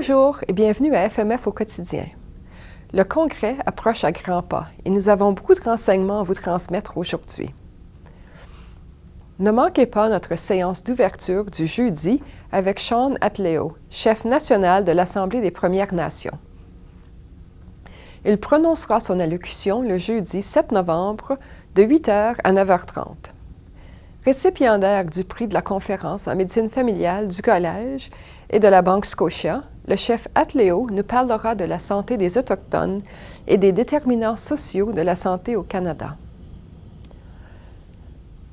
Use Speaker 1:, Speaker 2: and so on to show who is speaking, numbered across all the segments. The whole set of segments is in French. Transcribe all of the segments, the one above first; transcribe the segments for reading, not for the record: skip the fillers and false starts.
Speaker 1: Bonjour et bienvenue à FMF au quotidien. Le Congrès approche à grands pas et nous avons beaucoup de renseignements à vous transmettre aujourd'hui. Ne manquez pas notre séance d'ouverture du jeudi avec Sean Atleo, chef national de l'Assemblée des Premières Nations. Il prononcera son allocution le jeudi 7 novembre de 8h à 9h30. Récipiendaire du prix de la conférence en médecine familiale du Collège et de la Banque Scotia, le chef Atleo nous parlera de la santé des Autochtones et des déterminants sociaux de la santé au Canada.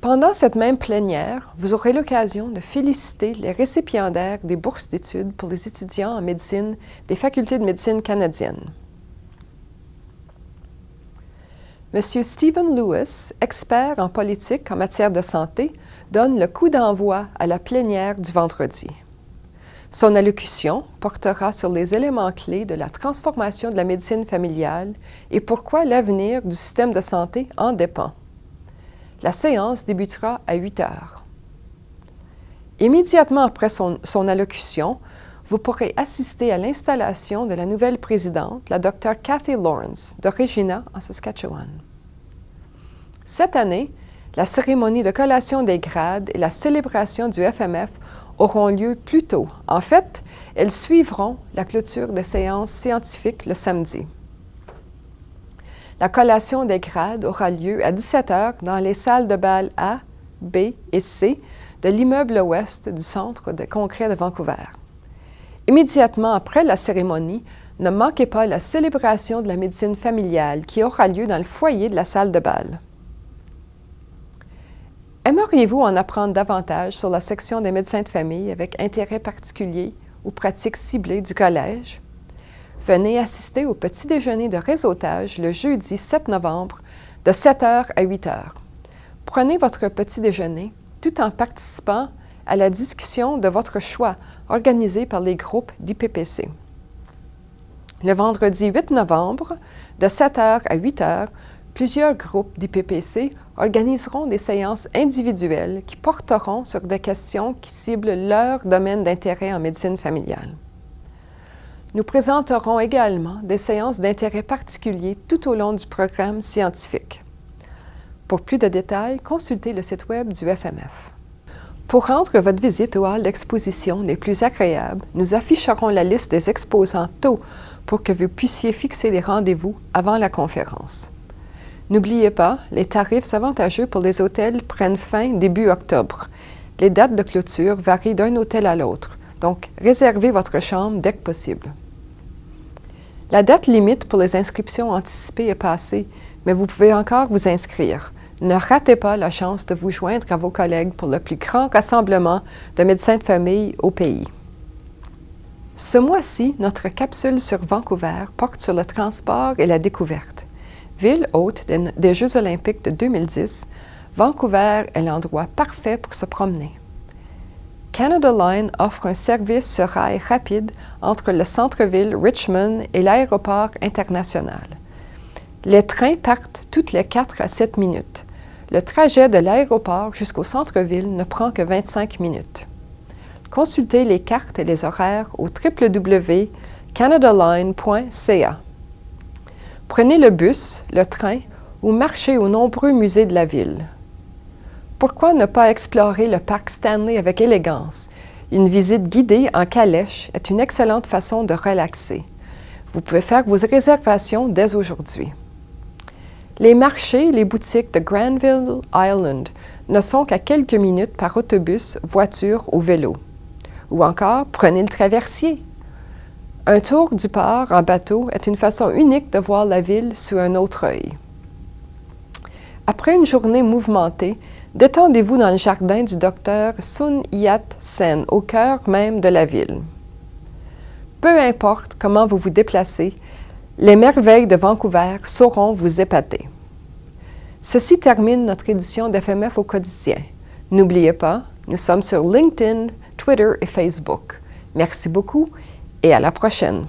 Speaker 1: Pendant cette même plénière, vous aurez l'occasion de féliciter les récipiendaires des bourses d'études pour les étudiants en médecine des facultés de médecine canadiennes. M. Stephen Lewis, expert en politique en matière de santé, donne le coup d'envoi à la plénière du vendredi. Son allocution portera sur les éléments clés de la transformation de la médecine familiale et pourquoi l'avenir du système de santé en dépend. La séance débutera à 8 heures. Immédiatement après son allocution, vous pourrez assister à l'installation de la nouvelle présidente, la Dr. Kathy Lawrence, de Regina, en Saskatchewan. Cette année, la cérémonie de collation des grades et la célébration du FMF auront lieu plus tôt. En fait, elles suivront la clôture des séances scientifiques le samedi. La collation des grades aura lieu à 17 heures dans les salles de bal A, B et C de l'immeuble ouest du Centre de congrès de Vancouver. Immédiatement après la cérémonie, ne manquez pas la célébration de la médecine familiale qui aura lieu dans le foyer de la salle de bal. Aimeriez-vous en apprendre davantage sur la section des médecins de famille avec intérêt particulier ou pratiques ciblées du collège? Venez assister au petit déjeuner de réseautage le jeudi 7 novembre de 7h à 8h. Prenez votre petit déjeuner tout en participant à la discussion de votre choix organisée par les groupes d'IPPC. Le vendredi 8 novembre, de 7h à 8h, plusieurs groupes d'IPPC organiseront des séances individuelles qui porteront sur des questions qui ciblent leur domaine d'intérêt en médecine familiale. Nous présenterons également des séances d'intérêt particulier tout au long du programme scientifique. Pour plus de détails, consultez le site web du FMF. Pour rendre votre visite au hall d'exposition les plus agréables, nous afficherons la liste des exposants tôt pour que vous puissiez fixer des rendez-vous avant la conférence. N'oubliez pas, les tarifs avantageux pour les hôtels prennent fin début octobre. Les dates de clôture varient d'un hôtel à l'autre, donc réservez votre chambre dès que possible. La date limite pour les inscriptions anticipées est passée, mais vous pouvez encore vous inscrire. Ne ratez pas la chance de vous joindre à vos collègues pour le plus grand rassemblement de médecins de famille au pays. Ce mois-ci, notre capsule sur Vancouver porte sur le transport et la découverte. Ville hôte des Jeux olympiques de 2010, Vancouver est l'endroit parfait pour se promener. Canada Line offre un service sur rail rapide entre le centre-ville Richmond et l'aéroport international. Les trains partent toutes les 4 à 7 minutes. Le trajet de l'aéroport jusqu'au centre-ville ne prend que 25 minutes. Consultez les cartes et les horaires au www.canadaline.ca. Prenez le bus, le train ou marchez aux nombreux musées de la ville. Pourquoi ne pas explorer le parc Stanley avec élégance? Une visite guidée en calèche est une excellente façon de relaxer. Vous pouvez faire vos réservations dès aujourd'hui. Les marchés et les boutiques de Granville Island ne sont qu'à quelques minutes par autobus, voiture ou vélo. Ou encore, prenez le traversier. Un tour du port en bateau est une façon unique de voir la ville sous un autre œil. Après une journée mouvementée, détendez-vous dans le jardin du Dr Sun Yat-sen, au cœur même de la ville. Peu importe comment vous vous déplacez, les merveilles de Vancouver sauront vous épater. Ceci termine notre édition d'FMF au quotidien. N'oubliez pas, nous sommes sur LinkedIn, Twitter et Facebook. Merci beaucoup et à la prochaine.